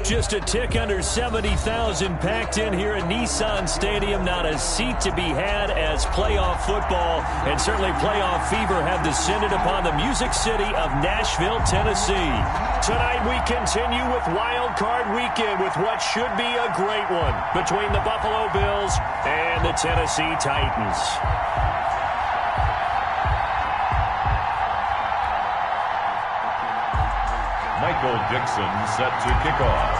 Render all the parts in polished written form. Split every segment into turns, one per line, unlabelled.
Just a tick under 70,000 packed in here at Nissan Stadium. Not a seat to be had as playoff football and certainly playoff fever have descended upon the Music City of Nashville, Tennessee. Tonight we continue with Wild Card Weekend with what should be a great one between the Buffalo Bills and the Tennessee Titans.
Michael Dixon set to kick off.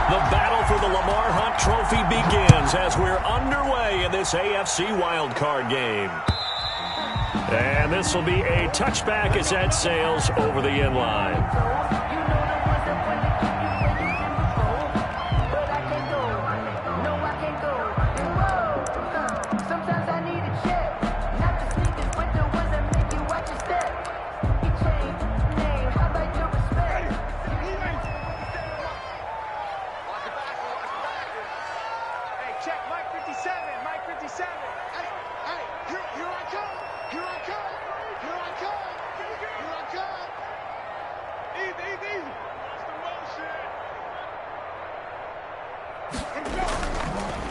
The battle for the Lamar Hunt Trophy begins as we're underway in this AFC wildcard game. And this will be a touchback as that sails over the end line.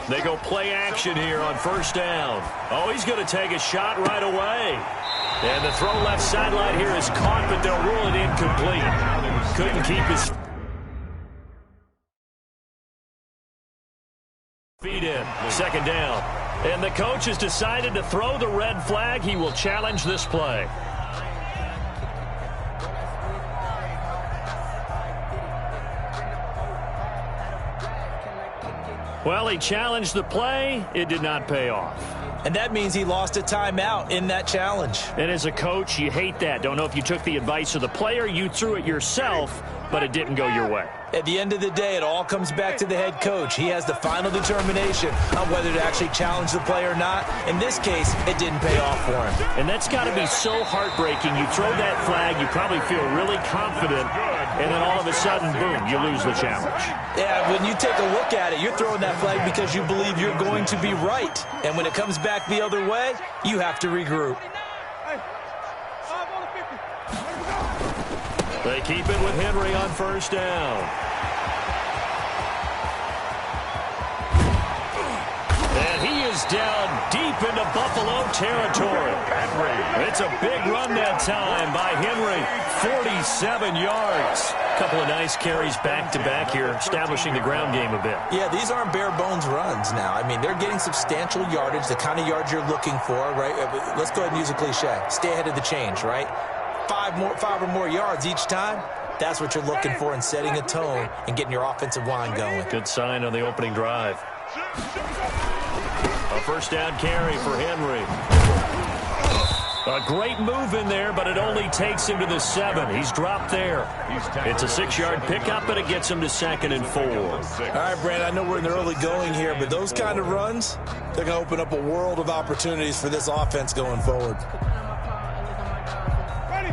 They go play action here on first down. Oh, he's going to take a shot right away. And the throw left sideline here is caught, but they'll rule it incomplete. Couldn't keep his feet in. Second down. And the coach has decided to throw the red flag. He will challenge this play. Well, he challenged the play. It did not pay off.
And that means he lost a timeout in that challenge.
And as a coach, you hate that. Don't know if you took the advice of the player. You threw it yourself, but it didn't go your way.
At the end of the day, it all comes back to the head coach. He has the final determination on whether to actually challenge the play or not. In this case, it didn't pay off for him.
And that's got to be so heartbreaking. You throw that flag, you probably feel really confident, and then all of a sudden, boom, you lose the challenge.
Yeah, when you take a look at it, you're throwing that flag because you believe you're going to be right. And when it comes back the other way, you have to regroup.
They keep it with Henry on first down. And he is down deep into Buffalo territory. It's a big run that time by Henry. 47 yards. Couple of nice carries back-to-back here, establishing the ground game a bit.
Yeah, these aren't bare-bones runs now. I mean, they're getting substantial yardage, the kind of yards you're looking for, right? Let's go ahead and use a cliche. Stay ahead of the change, right? Five or more yards each time. That's what you're looking for in setting a tone and getting your offensive line going.
Good sign on the opening drive. A first down carry for Henry. A great move in there, but it only takes him to the 7. He's dropped there. It's a 6-yard pickup, and it gets him to 2nd and 4.
All right, Brand, I know we're in the early going here, but those kind of runs, they're going to open up a world of opportunities for this offense going forward.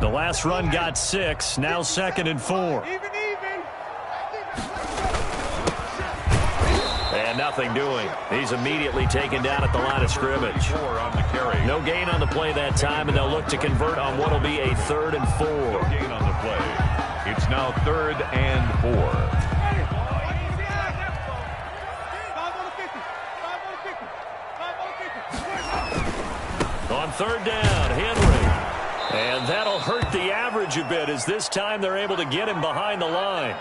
The last run got 6, now 2nd and 4. And nothing doing. He's immediately taken down at the line of scrimmage. No gain on the play that time, and they'll look to convert on what will be a 3rd and 4.
No gain on the play. It's now 3rd and 4.
On 3rd down, Henry. And that'll hurt the average a bit as this time they're able to get him behind the line.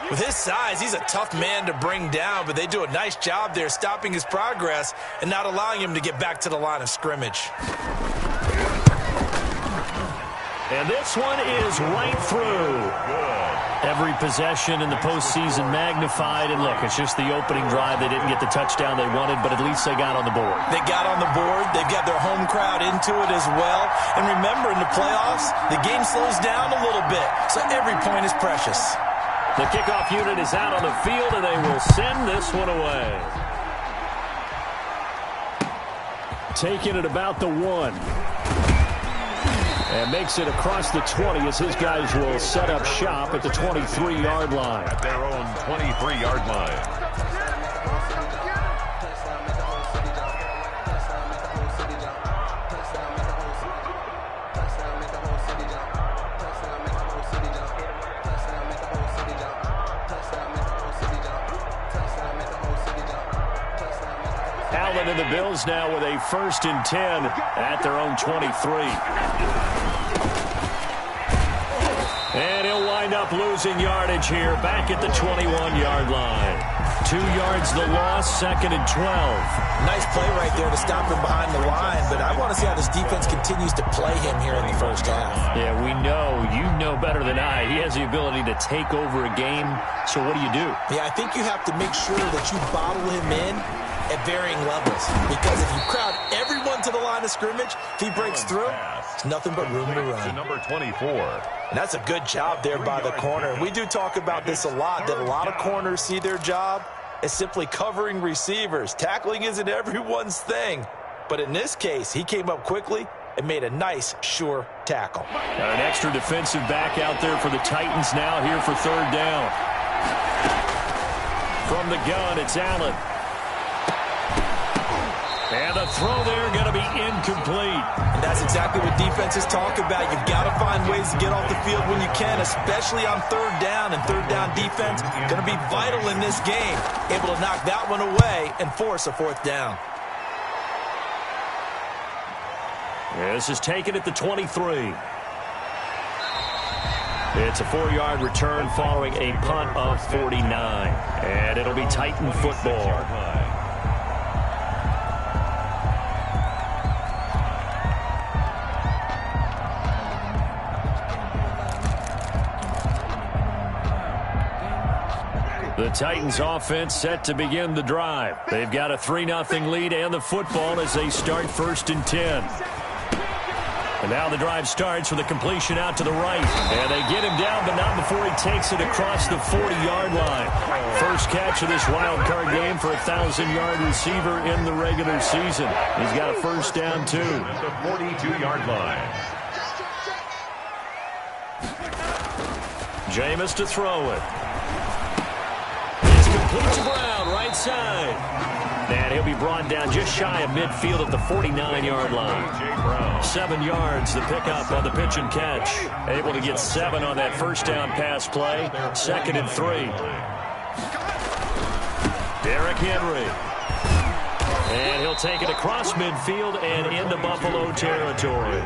With his size, he's a tough man to bring down, but they do a nice job there stopping his progress and not allowing him to get back to the line of scrimmage.
And this one is right through. Every possession in the postseason magnified. And look, it's just the opening drive. They didn't get the touchdown they wanted, but at least they got on the board.
They got on the board. They've got their home crowd into it as well. And remember, in the playoffs, the game slows down a little bit, so every point is precious.
The kickoff unit is out on the field, and they will send this one away. Taking it about the 1. And makes it across the 20 as his guys will set up shop at the 23-yard line.
At their own 23-yard line.
Allen and the Bills now with a 1st and 10 at their own 23. And he'll wind up losing yardage here back at the 21-yard line. 2 yards the loss, 2nd and 12.
Nice play right there to stop him behind the line, but I want to see how this defense continues to play him here in the first half.
Yeah, we know. You know better than I. He has the ability to take over a game, so what do you do?
Yeah, I think you have to make sure that you bottle him in at varying levels, because if you crowd everyone to the line of scrimmage, if he breaks through, it's nothing but room to run.
Number 24.
And that's a good job there by the corner. We do talk about this a lot, that a lot of corners see their job as simply covering receivers. Tackling isn't everyone's thing, but in this case, he came up quickly and made a nice, sure tackle.
Got an extra defensive back out there for the Titans now here for 3rd down. From the gun, it's Allen. And the throw there going to be incomplete.
And that's exactly what defenses talk about. You've got to find ways to get off the field when you can, especially on 3rd down. And 3rd down defense going to be vital in this game. Able to knock that one away and force a 4th down.
This is taken at the 23. It's a 4-yard return following a punt of 49. And it'll be Titan football. The Titans offense set to begin the drive. They've got a 3-0 lead and the football as they start 1st and 10. And now the drive starts with a completion out to the right. And they get him down, but not before he takes it across the 40-yard line. First catch of this wild card game for a 1,000-yard receiver in the regular season. He's got a 1st down, too.
At the 42-yard line.
Jameis to throw it. Complete to Brown, right side. And he'll be brought down just shy of midfield at the 49-yard line. 7 yards, the pickup on the pitch and catch. Able to get 7 on that 1st down pass play. 2nd and 3. Derrick Henry. And he'll take it across midfield and into Buffalo territory.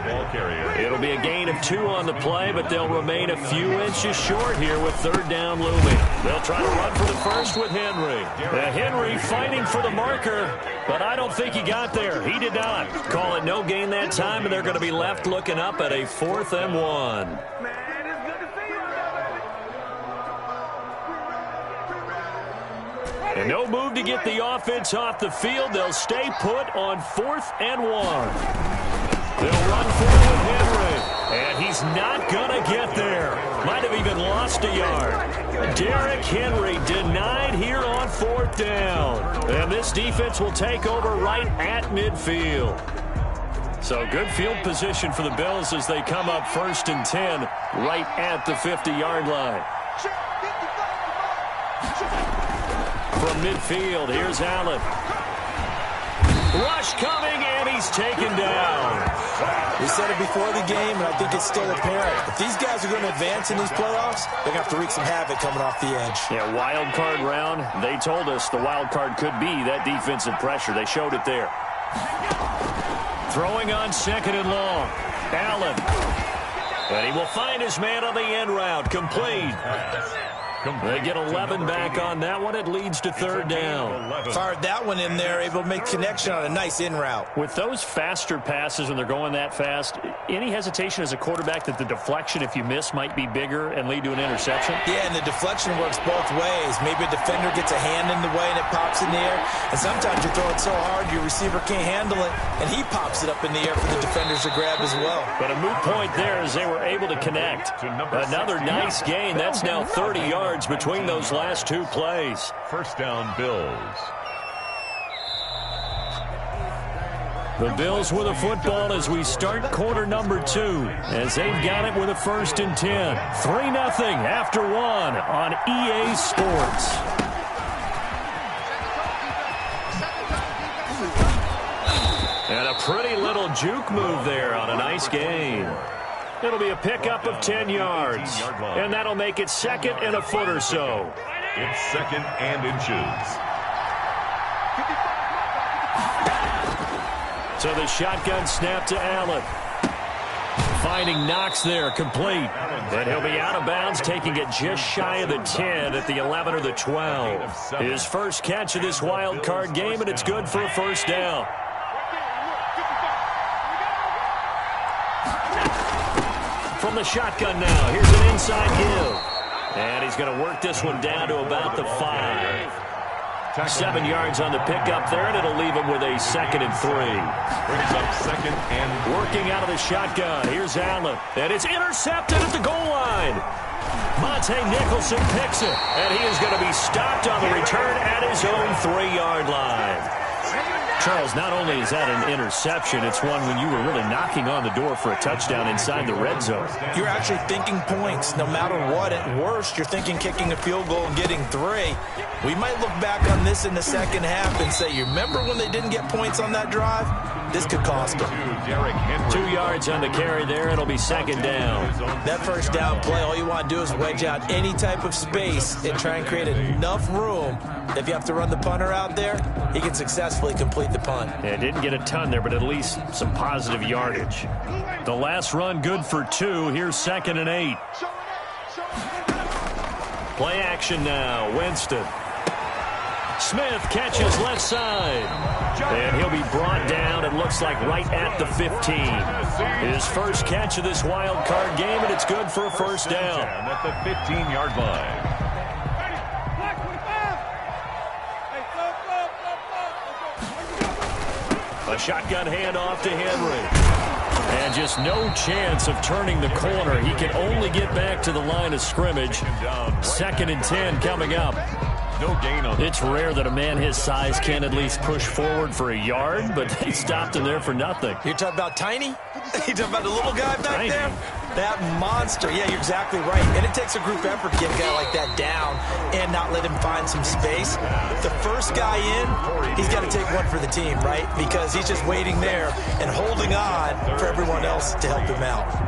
It'll be a gain of 2 on the play, but they'll remain a few inches short here with 3rd down looming. They'll try to run for the first with Henry. Henry fighting for the marker, but I don't think he got there. He did not. Call it no gain that time, and they're going to be left looking up at a 4th and 1. And no move to get the offense off the field. They'll stay put on 4th and 1. They'll run forward with Henry. And he's not going to get there. Might have even lost a yard. Derrick Henry denied here on 4th down. And this defense will take over right at midfield. So good field position for the Bills as they come up 1st and 10 right at the 50-yard line. From midfield, here's Allen. Rush coming, and he's taken down.
We said it before the game, and I think it's still apparent. If these guys are going to advance in these playoffs, they're going to have to wreak some havoc coming off the edge.
Yeah, wild card round. They told us the wild card could be that defensive pressure. They showed it there. Throwing on 2nd and long. Allen. And he will find his man on the end route. Complete. They get 11 back on that one. It leads to 3rd down.
Fired that one in there, able to make connection on a nice in route.
With those faster passes when they're going that fast, any hesitation as a quarterback that the deflection, if you miss, might be bigger and lead to an interception?
Yeah, and the deflection works both ways. Maybe a defender gets a hand in the way and it pops in the air. And sometimes you throw it so hard your receiver can't handle it, and he pops it up in the air for the defenders to grab as well.
But a moot point there as they were able to connect. Another nice gain. That's now 30 yards between those last 2 plays.
1st down, Bills.
The Bills with a football as we start quarter number 2, as they've got it with a 1st and 10. 3-0 after 1 on EA Sports. And a pretty little juke move there on a nice gain. It'll be a pickup of 10 yards, and that'll make it 2nd and a foot or so.
It's 2nd and inches.
So the shotgun snap to Allen. Finding Knox there, complete. And he'll be out of bounds, taking it just shy of the 10 at the 11 or the 12. His first catch of this wild card game, and it's good for a first down. From the shotgun now, here's an inside give. And he's going to work this one down to about the 5. 7 yards on the pickup there, and it'll leave him with a 2nd and 3.
Brings up 2nd and
working out of the shotgun. Here's Allen, and it's intercepted at the goal line. Monte Nicholson picks it, and he is going to be stopped on the return at his own 3-yard line. Charles, not only is that an interception, it's one when you were really knocking on the door for a touchdown inside the red zone.
You're actually thinking points. No matter what, at worst, you're thinking kicking a field goal and getting 3. We might look back on this in the second half and say, you remember when they didn't get points on that drive? This could cost them.
2 yards on the carry there. It'll be 2nd down.
That first down play, all you want to do is wedge out any type of space and try and create enough room. If you have to run the punter out there, he can successfully complete the punt.
Yeah, didn't get a ton there, but at least some positive yardage. The last run good for 2. Here's 2nd and 8. Play action now. Winston. Smith catches left side. And he'll be brought down, it looks like, right at the 15. His first catch of this wild card game, and it's good for a first down.
At the 15-yard line.
A shotgun handoff to Henry. And just no chance of turning the corner. He can only get back to the line of scrimmage. 2nd and 10 coming up.
No gain on.
It's rare that a man his size can at least push forward for a yard, but they stopped him there for nothing.
You're talking about Tiny? You're talking about the little guy back there? That monster. Yeah, you're exactly right. And it takes a group effort to get a guy like that down and not let him find some space. The first guy in, he's got to take one for the team, right? Because he's just waiting there and holding on for everyone else to help him out.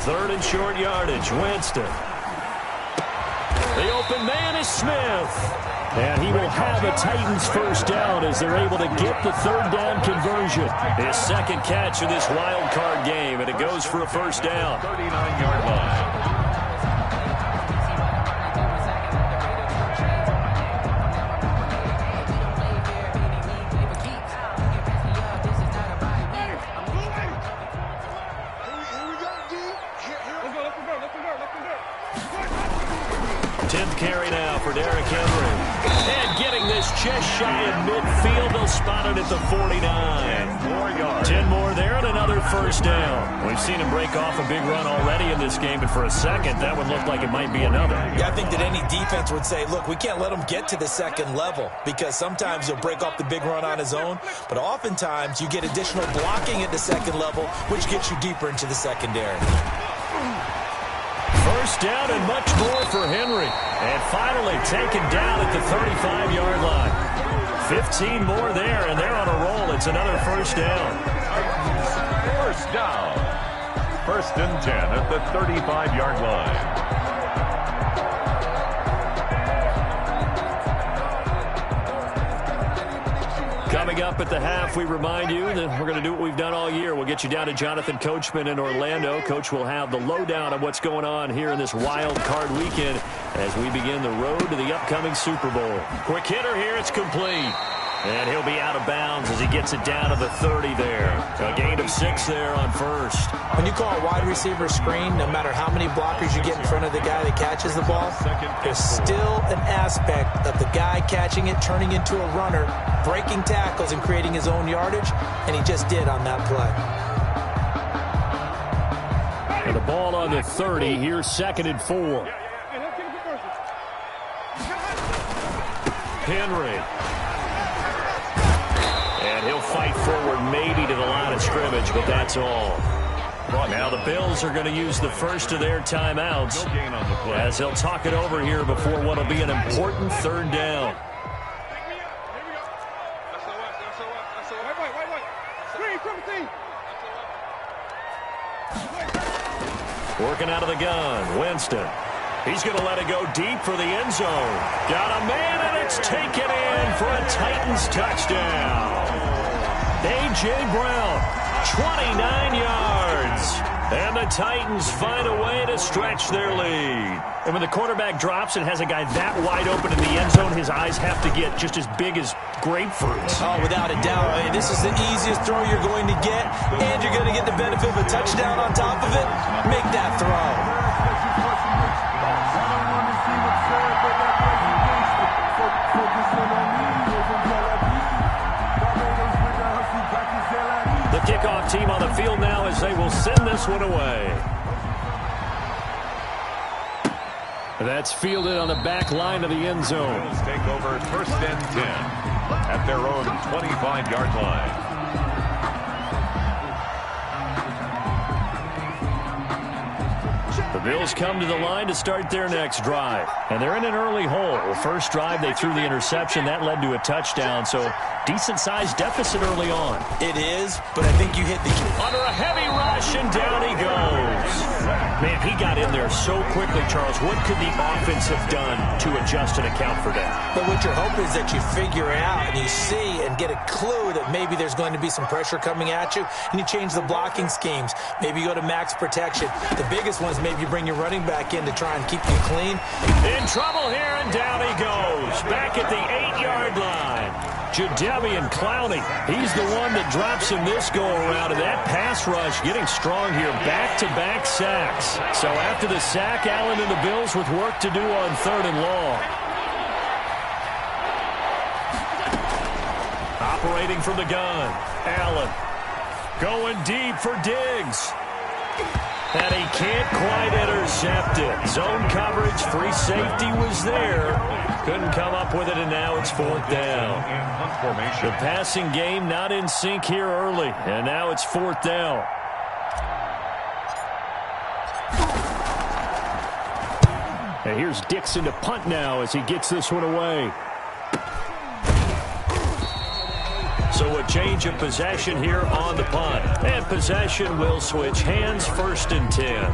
Third and short yardage, Winston. The open man is Smith. And he will have a Titans first down as they're able to get the 3rd down conversion. His 2nd catch of this wild card game, and it goes for a first down.
39-yard line.
Carry now for Derrick Henry. And getting this just shy of midfield. They'll spot it at the 49. 10 more there and another first down. We've seen him break off a big run already in this game, but for a second, that would look like it might be another.
Yeah, I think that any defense would say, look, we can't let him get to the 2nd level because sometimes he'll break off the big run on his own, but oftentimes you get additional blocking at the 2nd level, which gets you deeper into the secondary.
First down and much more for Henry. And finally taken down at the 35-yard line. 15 more there, and they're on a roll. It's another first down.
First down. 1st and 10 at the 35-yard line.
Coming up at the half, we remind you that we're going to do what we've done all year. We'll get you down to Jonathan Coachman in Orlando. Coach will have the lowdown on what's going on here in this wild card weekend as we begin the road to the upcoming Super Bowl. Quick hitter here, it's complete. And he'll be out of bounds as he gets it down to the 30 there. A gain of 6 there on first.
When you call a wide receiver screen, no matter how many blockers you get in front of the guy that catches the ball, there's still an aspect of the guy catching it, turning into a runner, breaking tackles and creating his own yardage, and he just did on that play.
And the ball on the 30, here's 2nd and 4. Henry. And he'll fight forward maybe to the line of scrimmage, but that's all. Now the Bills are going to use the first of their timeouts as they'll talk it over here before what will be an important 3rd down. Working out of the gun, Winston. He's going to let it go deep for the end zone. Got a man, and it's taken in for a Titans touchdown. A.J. Brown, 29 yards. And the Titans find a way to stretch their lead. And when the quarterback drops and has a guy that wide open in the end zone, his eyes have to get just as big as grapefruits.
Oh, without a doubt. I mean, this is the easiest throw you're going to get, and you're going to get the benefit of a touchdown on top of it. Make that throw.
The kickoff team on the field now as they will send this one away. That's fielded on the back line of the end zone.
Bills take over first and 10 at their own 25-yard line.
The Bills come to the line to start their next drive. And they're in an early hole. First drive, they threw the interception. That led to a touchdown. So decent-sized deficit early on.
It is, but I think you hit the...
Under a heavy rush, and down he goes. Man, he got in there so quickly, Charles. What could the offense have done to adjust and account for that?
But what you're hoping is that you figure out and you see and get a clue that maybe there's going to be some pressure coming at you, and you change the blocking schemes. Maybe you go to max protection. The biggest one is maybe you bring your running back in to try and keep you clean.
In trouble here, and down he goes. Back at the 8-yard line. Jadeveon Clowney, he's the one that drops him this go-around, and that pass rush getting strong here. Back-to-back sacks. So after the sack, Allen and the Bills with work to do on 3rd and long. Operating from the gun, Allen. Going deep for Diggs. And he can't quite intercept it. Zone coverage, free safety was there. Couldn't come up with it, and now it's 4th down. The passing game not in sync here early, and now it's 4th down. And here's Dixon to punt now as he gets this one away. So a change of possession here on the punt. And possession will switch hands, 1st and 10.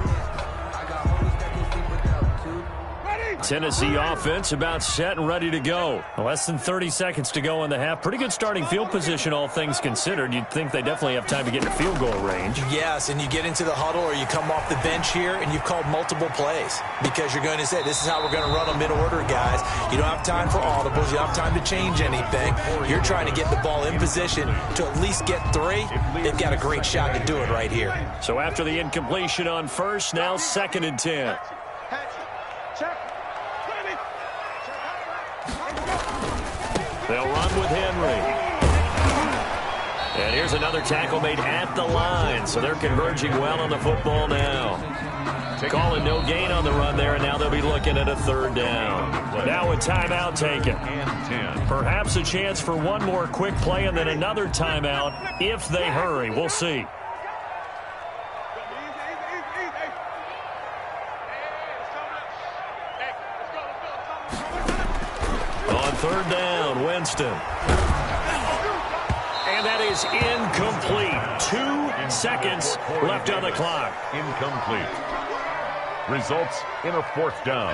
Tennessee offense about set and ready to go. Less than 30 seconds to go in the half. Pretty good starting field position, all things considered. You'd think they definitely have time to get in field goal range.
Yes, and you get into the huddle or you come off the bench here and you've called multiple plays because you're going to say, this is how we're going to run them in order, guys. You don't have time for audibles. You don't have time to change anything. You're trying to get the ball in position to at least get 3. They've got a great shot to do it right here.
So after the incompletion on first, now 2nd and 10. They'll run with Henry. And here's another tackle made at the line. So they're converging well on the football now. Calling no gain on the run there, and now they'll be looking at a 3rd down. Now a timeout taken. Perhaps a chance for one more quick play and then another timeout if they hurry. We'll see. On 3rd down, Winston. And that is incomplete. 2 seconds left on the clock.
Incomplete. Results in a 4th down.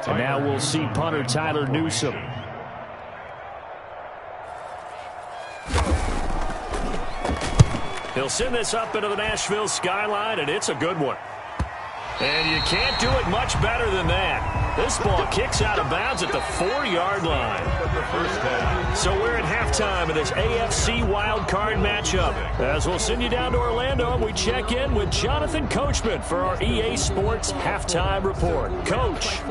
And now we'll see punter Tyler Newsome. He'll send this up into the Nashville skyline, and it's a good one. And you can't do it much better than that. This ball kicks out of bounds at the 4-yard line. So we're at halftime of this AFC wildcard matchup. As we'll send you down to Orlando, and we check in with Jonathan Coachman for our EA Sports Halftime Report. Coach.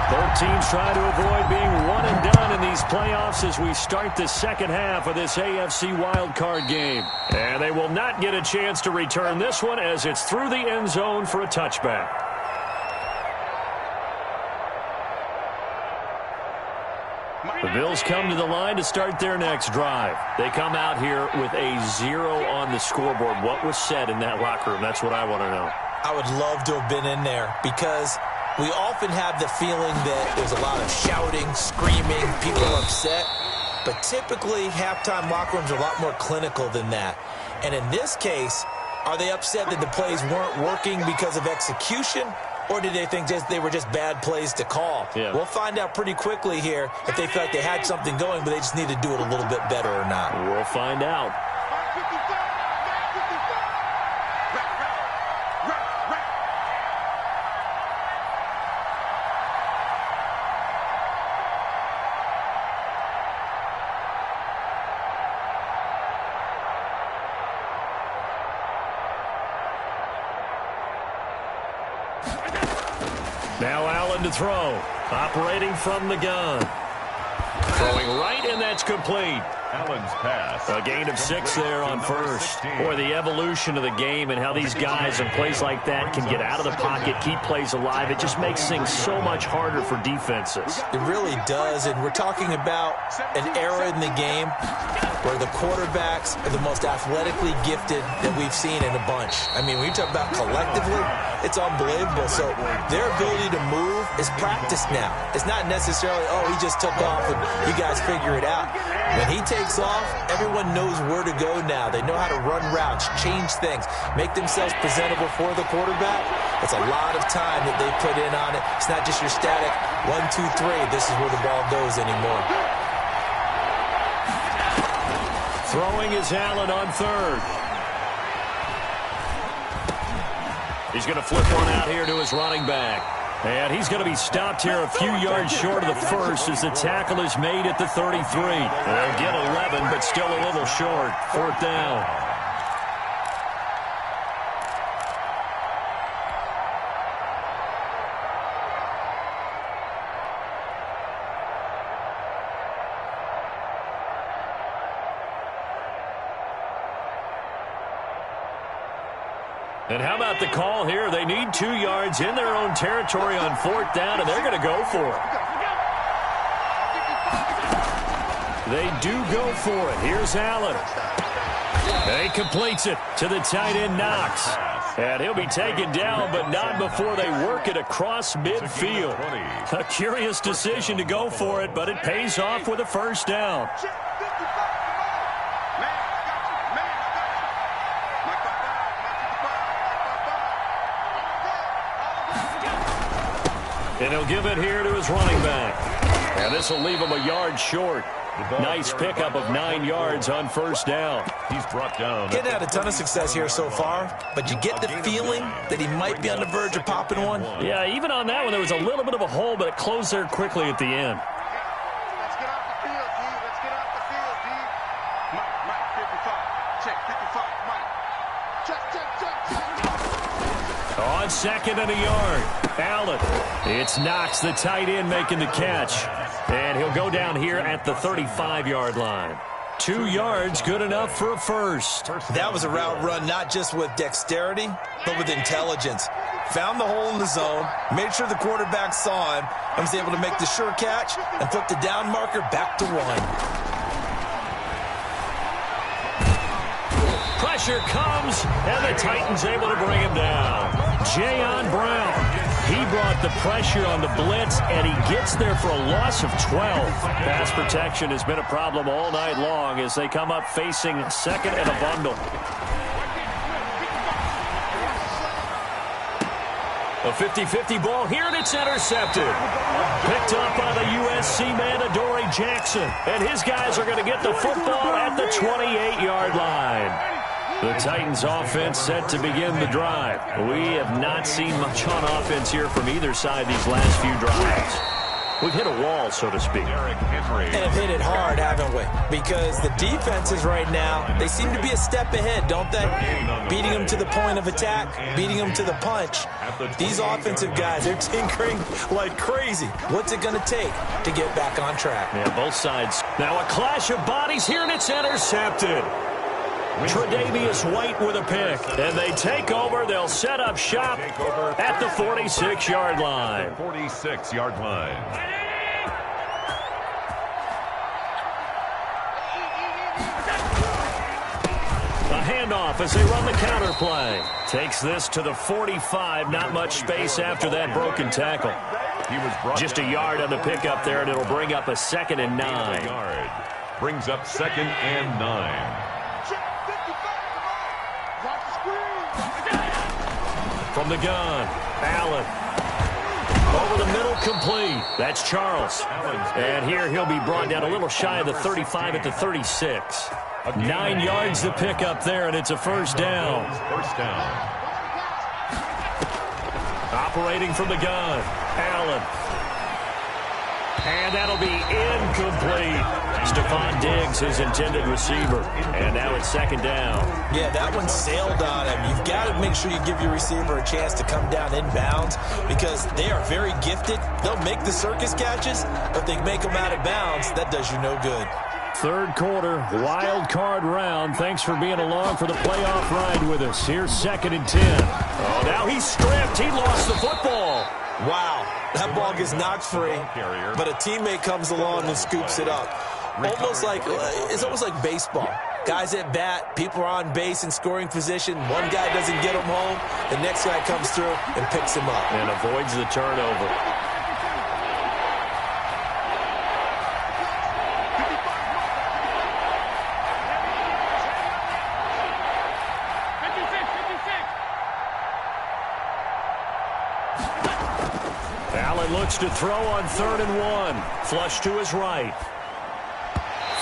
Both teams trying to avoid being one and done in these playoffs as we start the second half of this AFC wildcard game. And they will not get a chance to return this one as it's through the end zone for a touchback. The Bills come to the line to start their next drive. They come out here with a 0 on the scoreboard. What was said in that locker room? That's what I want to know.
I would love to have been in there because We often have the feeling that there's a lot of shouting, screaming, people are upset. But typically, halftime locker rooms are a lot more clinical than that. And in this case, are they upset that the plays weren't working because of execution? Or did they think they were just bad plays to call?
Yeah.
We'll find out pretty quickly here if they felt like they had something going, but they just need to do it a little bit better or not.
We'll find out. Now Allen to throw. Operating from the gun. Throwing right, and that's complete.
Allen's pass.
A gain of 6 there on first. Boy, the evolution of the game and how these guys in plays like that can get out of the pocket, keep plays alive, it just makes things so much harder for defenses.
It really does, and we're talking about an era in the game where the quarterbacks are the most athletically gifted that we've seen in a bunch. I mean, when you talk about collectively, it's unbelievable. So their ability to move is practiced now. It's not necessarily, oh, he just took off and you guys figure it out. When he takes off, everyone knows where to go now. They know how to run routes, change things, make themselves presentable for the quarterback. It's a lot of time that they put in on it. It's not just your static 1, 2, 3. This is where the ball goes anymore.
Throwing is Allen on third. He's going to flip one out here to his running back. And he's going to be stopped here a few yards short of the first as the tackle is made at the 33. They'll get 11, but still a little short. 4th down. And how about the call here? They need 2 yards in their own territory on 4th down, and they're going to go for it. They do go for it. Here's Allen. And he completes it to the tight end, Knox. And he'll be taken down, but not before they work it across midfield. A curious decision to go for it, but it pays off with a 1st down. And he'll give it here to his running back. And this will leave him a yard short. Nice pickup of 9 yards on 1st down.
He's brought down.
Getting had a ton of success here so far, but you get the feeling that he might be on the verge of popping one.
Yeah, even on that one, there was a little bit of a hole, but it closed there quickly at the end.
Let's get off the field, D. Let's get off the field, D. Mike, 55. Check, 55. Mike. Check.
On 2nd and a yard. Allen. It's Knox, the tight end, making the catch. And he'll go down here at the 35-yard line. 2 yards, good enough for a first.
That was a route run not just with dexterity, but with intelligence. Found the hole in the zone, made sure the quarterback saw him, and was able to make the sure catch and flip the down marker back to 1.
Pressure comes, and the Titans able to bring him down. Jayon Brown. He brought the pressure on the blitz, and he gets there for a loss of 12. Pass protection has been a problem all night long as they come up facing 2nd and a bundle. A 50-50 ball here, and it's intercepted. Picked up by the USC man, Adoree Jackson. And his guys are going to get the football at the 28-yard line. The Titans offense set to begin the drive. We have not seen much on offense here from either side these last few drives. We've hit a wall, so to speak.
And have hit it hard, haven't we? Because the defenses right now, they seem to be a step ahead, don't they? Beating them to the point of attack, beating them to the punch. These offensive guys, they're tinkering like crazy. What's it going to take to get back on track?
Yeah, both sides. Now a clash of bodies here, and it's intercepted. Tre'Davious White with a pick. And they take over. They'll set up shop at the 46-yard line.
46-yard line.
A handoff as they run the counter play. Takes this to the 45. Not much space after that broken tackle. Just a yard on the pickup there, and it'll bring up a 2nd and 9.
Brings up 2nd and 9.
From the gun, Allen. Over the middle, complete. That's Charles. And here he'll be brought down a little shy of the 35 at the 36. 9 yards to pick up there, and it's a first down. Operating from the gun, Allen. And that'll be incomplete. Stephon Diggs, his intended receiver. And now it's 2nd down.
Yeah, that one sailed on him. You've got to make sure you give your receiver a chance to come down inbounds because they are very gifted. They'll make the circus catches, but if they make them out of bounds, that does you no good.
3rd quarter, wild card round. Thanks for being along for the playoff ride with us. Here's 2nd and 10. Oh, now he's stripped. He lost the football.
Wow, that ball gets knocked free, but a teammate comes along and scoops it up. It's almost like baseball. Guys at bat, people are on base in scoring position. One guy doesn't get him home. The next guy comes through and picks him up.
And avoids the turnover. Allen looks to throw on 3rd and 1. Flush to his right.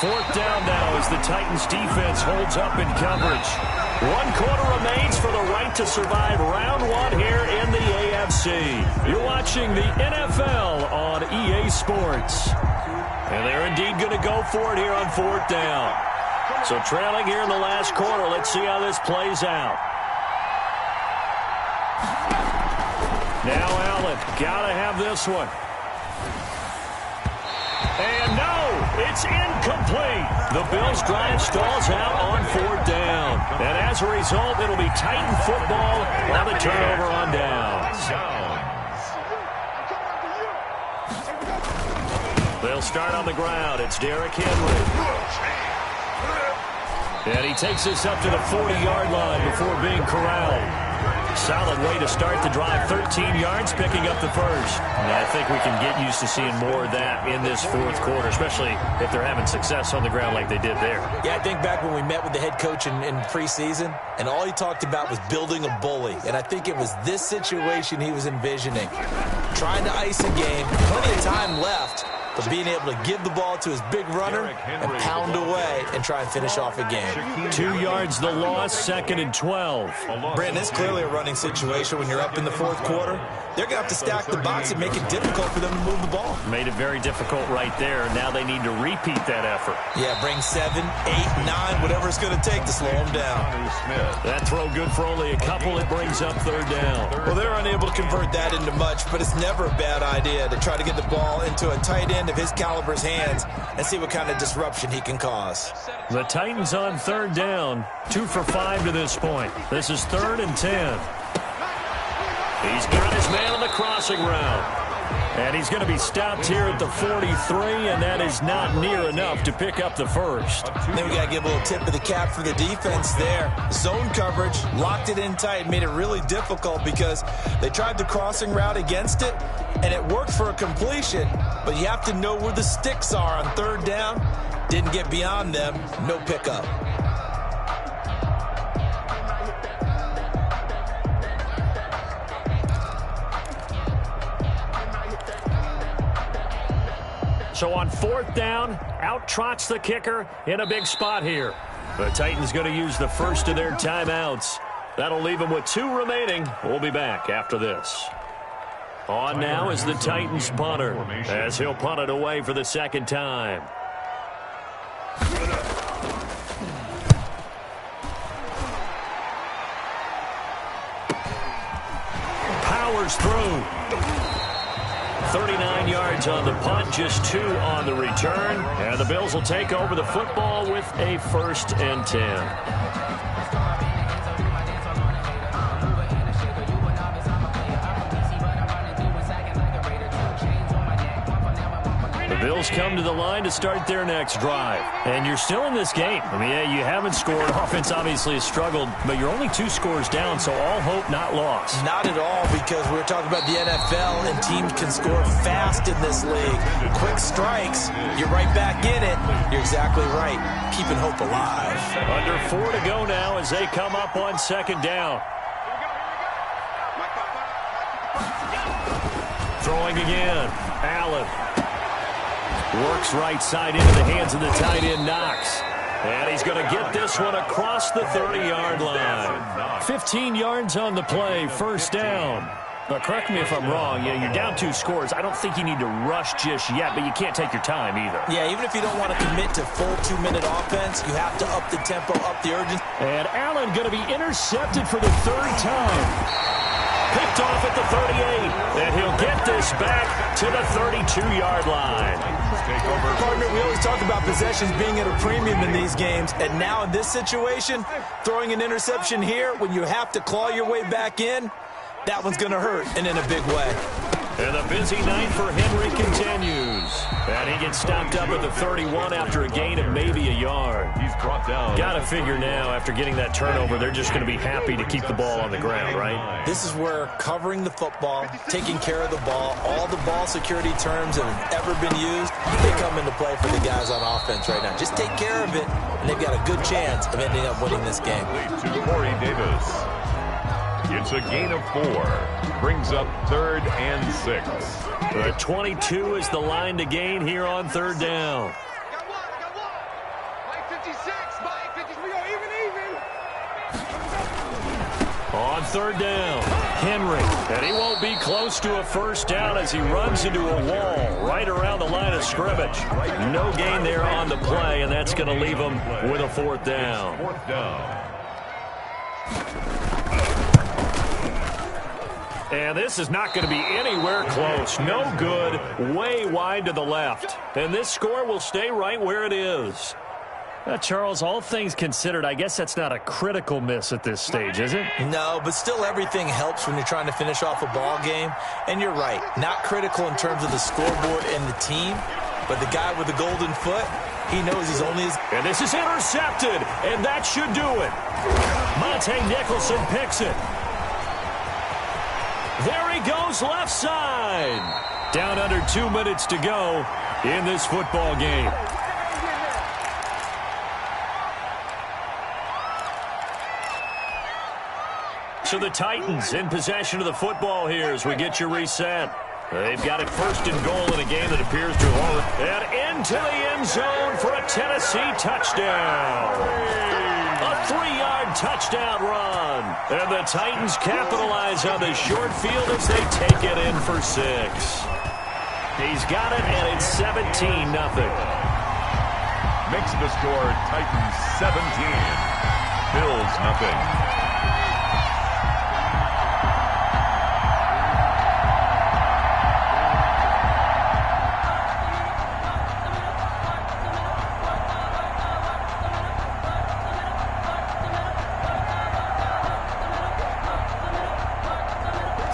4th down now as the Titans defense holds up in coverage. 1 quarter remains for the right to survive round 1 here in the AFC. You're watching the NFL on EA Sports. And they're indeed going to go for it here on 4th down. So trailing here in the last quarter, let's see how this plays out. Now Allen, gotta have this one. And no, it's incomplete. The Bills' drive stalls out on 4th down. And as a result, it'll be Titan football on the turnover on downs. They'll start on the ground. It's Derrick Henry. And he takes this up to the 40-yard line before being corralled. Solid way to start the drive. 13 yards, picking up the first. And I think we can get used to seeing more of that in this 4th quarter, especially if they're having success on the ground like they did there. Yeah, I think back when we met with the head coach in preseason, and all he talked about was building a bully. And I think it was this situation he was envisioning. Trying to ice a game, plenty of time left, but being able to give the ball to his big runner and pound away and try and finish off a game. 2 yards the loss, 2nd and 12.
Brandon, it's clearly a running situation when you're up in the 4th quarter. They're going to have to stack the box and make it difficult for them to move the ball.
Made it very difficult right there. Now they need to repeat that effort.
Yeah, bring 7, 8, 9, whatever it's going to take to slow them down.
That throw good for only a couple. It brings up 3rd down.
Well, they're unable to convert that into much, but it's never a bad idea to try to get the ball into a tight end of his caliber's hands and see what kind of disruption he can cause.
The Titans on 3rd down, 2 for 5 to this point. This is 3rd and 10. He's got his man on the crossing route. And he's going to be stopped here at the 43, and that is not near enough to pick up the first.
Then we got to give a little tip of the cap for the defense there. Zone coverage, locked it in tight, made it really difficult because they tried the crossing route against it, and it worked for a completion, but you have to know where the sticks are on 3rd down. Didn't get beyond them, no pickup.
So on 4th down, out trots the kicker in a big spot here. The Titans going to use the first of their timeouts. That'll leave them with 2 remaining. We'll be back after this. On now is the Titans punter, as he'll punt it away for the 2nd time. Powers through. 39 yards on the punt, just 2 on the return. And the Bills will take over the football with a 1st and 10. Bills come to the line to start their next drive. And you're still in this game. I mean, yeah, you haven't scored. Offense obviously has struggled, but you're only 2 scores down, so all hope not lost.
Not at all, because we're talking about the NFL, and teams can score fast in this league. Quick strikes, you're right back in it. You're exactly right. Keeping hope alive.
Under 4 to go now as they come up on second down. Throwing again. Allen. Works right side into the hands of the tight end, Knox. And he's going to get this one across the 30-yard line. 15 yards on the play, first down. But correct me if I'm wrong, you're down 2 scores. I don't think you need to rush just yet, but you can't take your time either.
Yeah, even if you don't want to commit to full 2-minute offense, you have to up the tempo, up the urgency.
And Allen going to be intercepted for the 3rd time. Picked off at the 38, and he'll get this back to the 32-yard line.
Partner, we always talk about possessions being at a premium in these games, and now in this situation, throwing an interception here when you have to claw your way back in, that one's going to hurt, and in a big way.
And the busy night for Henry continues. And he gets stopped up at the 31 after a gain of maybe a yard.
He's brought down.
Got to figure now, after getting that turnover, they're just going to be happy to keep the ball on the ground, right?
This is where covering the football, taking care of the ball, all the ball security terms that have ever been used, they come into play for the guys on offense right now. Just take care of it, and they've got a good chance of ending up winning this game.
To Corey Davis. It's a gain of 4. Brings up 3rd and 6.
The 22 is the line to gain here on 3rd down.
Got one. Mike 56. Mike 56. We go even.
On 3rd down, Henry. And he won't be close to a first down as he runs into a wall right around the line of scrimmage. No gain there on the play, and that's going to leave him with a 4th down.
4th down.
And this is not going to be anywhere close. No good. Way wide to the left. And this score will stay right where it is. Charles, all things considered, I guess that's not a critical miss at this stage, is it?
No, but still everything helps when you're trying to finish off a ball game. And you're right, not critical in terms of the scoreboard and the team, but the guy with the golden foot, he knows he's only as...
And this is intercepted, and that should do it. Monte Nicholson picks it. There he goes left side. Down under 2 minutes to go in this football game. So the Titans in possession of the football here as we get you reset. They've got it 1st and goal in a game that appears to have... And into the end zone for a Tennessee touchdown. A 3-yard touchdown run. And the Titans capitalize on the short field as they take it in for 6. He's got it, and it's 17-0.
Makes the score Titans 17. Bills nothing.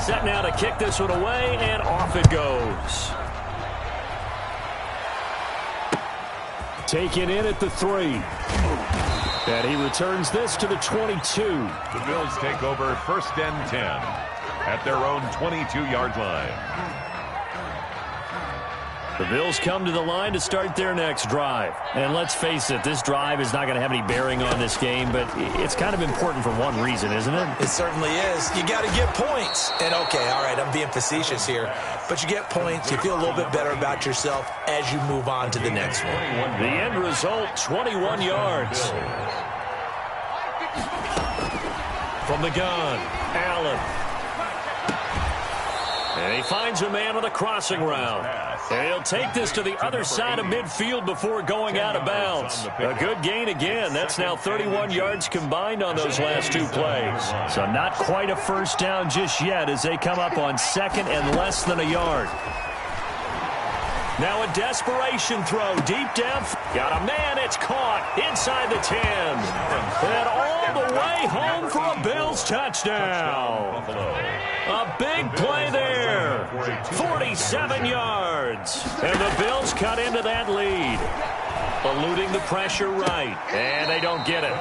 Set now to kick this one away, and off it goes. Taken in at the 3. And he returns this to the 22.
The Bills take over 1st and 10 at their own 22-yard line.
The Bills come to the line to start their next drive. And let's face it, this drive is not going to have any bearing on this game, but it's kind of important for one reason, isn't it?
It certainly is. You got to get points. And, okay, all right, I'm being facetious here. But you get points, you feel a little bit better about yourself as you move on to the next one.
The end result, 21 yards. From the gun, Allen. And he finds a man on the crossing route. And he'll take this to the other side of midfield before going out of bounds. A good gain again. That's now 31 yards combined on those last 2 plays. So not quite a first down just yet as they come up on 2nd and less than a yard. Now a desperation throw deep down. Got a man. It's caught inside the 10. And all the way home for a Bills touchdown. A big play there. 47 yards. And the Bills cut into that lead. Eluding the pressure right. And they don't get it.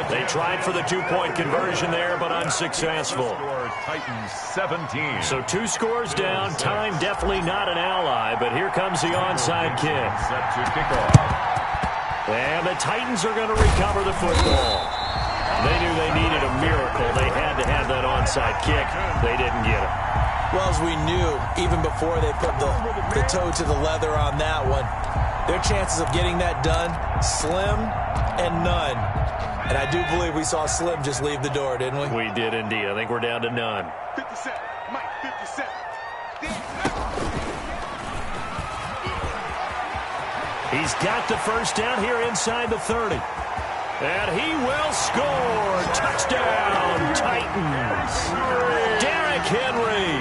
They tried for the two-point conversion there, but unsuccessful.
Titans 17.
So 2 scores down. Time definitely not an ally, but here comes the onside kick.
Set to kick off.
And the Titans are going to recover the football. They knew they needed a miracle. They had to have that onside kick. They didn't get it.
Well, as we knew, even before they put the toe to the leather on that one, their chances of getting that done, slim and none. And I do believe we saw Slim just leave the door, didn't we?
We did indeed. I think we're down to none.
57. Mike, 57.
He's got the first down here inside the 30. And he will score. Touchdown, Titans. Derrick Henry,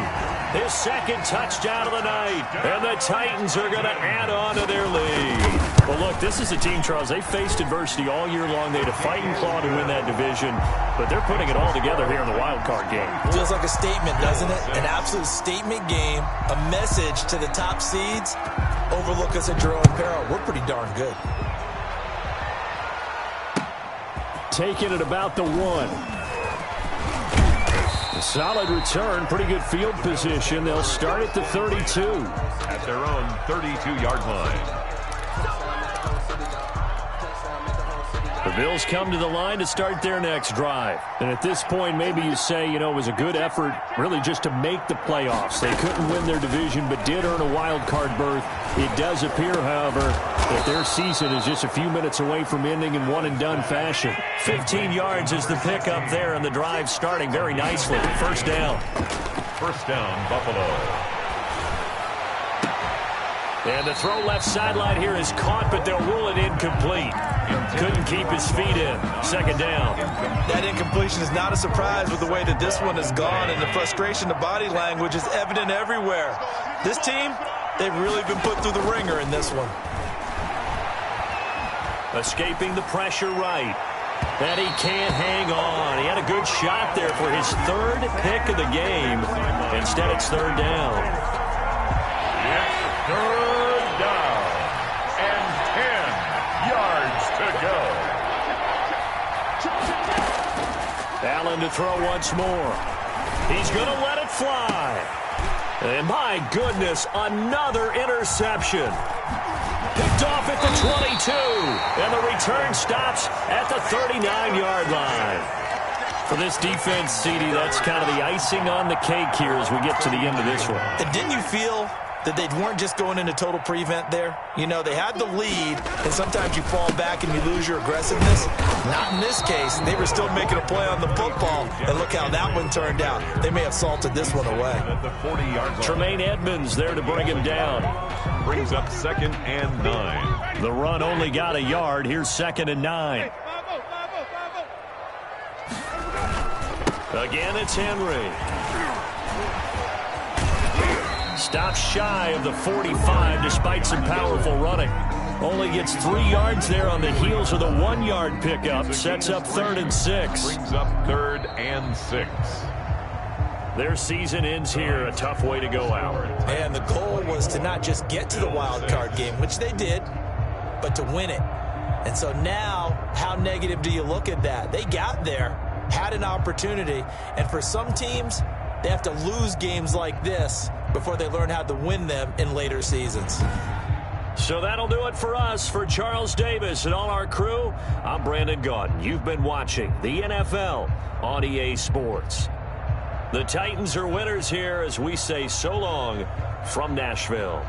his second touchdown of the night. And the Titans are going to add on to their lead. Well, look, this is a team, Charles. They faced adversity all year long. They had to fight and claw to win that division. But they're putting it all together here in the wild card game.
Feels like a statement, doesn't it? An absolute statement game. A message to the top seeds. Overlook us at your own peril. We're pretty darn good.
Taking it about the 1. A solid return, pretty good field position. They'll start at the 32.
At their own 32-yard line.
The Bills come to the line to start their next drive. And at this point, maybe you say, you know, it was a good effort really just to make the playoffs. They couldn't win their division but did earn a wild card berth. It does appear, however, that their season is just a few minutes away from ending in one-and-done fashion. 15 yards is the pickup there, and the drive starting very nicely. First down.
First down, Buffalo.
And the throw left sideline here is caught, but they'll rule it incomplete. Couldn't keep his feet in. Second down.
That incompletion is not a surprise with the way that this one has gone, and the frustration, the body language is evident everywhere. This team, they've really been put through the ringer in this one.
Escaping the pressure right. And he can't hang on. He had a good shot there for his 3rd pick of the game. Instead, it's 3rd down.
Third down and 10 yards to go.
Allen to throw once more. He's going to let it fly. And my goodness, another interception. Picked off at the 22. And the return stops at the 39-yard line. For this defense, CD, that's kind of the icing on the cake here as we get to the end of this one.
And didn't you feel that they weren't just going into total prevent there? You know, they had the lead, and sometimes you fall back and you lose your aggressiveness. Not in this case. They were still making a play on the football, and look how that one turned out. They may have salted this one away.
At the 40-yard line.
Tremaine Edmonds there to bring him down.
Brings up 2nd and 9.
The run only got a yard. Here's 2nd and 9. Again, it's Henry. Stops shy of the 45 despite some powerful running. Only gets 3 yards there on the heels of the 1-yard pickup. Sets up 3rd and 6.
Brings up 3rd and 6.
Their season ends here. A tough way to go out.
And the goal was to not just get to the wild card game, which they did, but to win it. And so now, how negative do you look at that? They got there, had an opportunity, and for some teams, they have to lose games like this before they learn how to win them in later seasons.
So that'll do it for us. For Charles Davis and all our crew, I'm Brandon Gaudin. You've been watching the NFL on EA Sports. The Titans are winners here as we say so long from Nashville.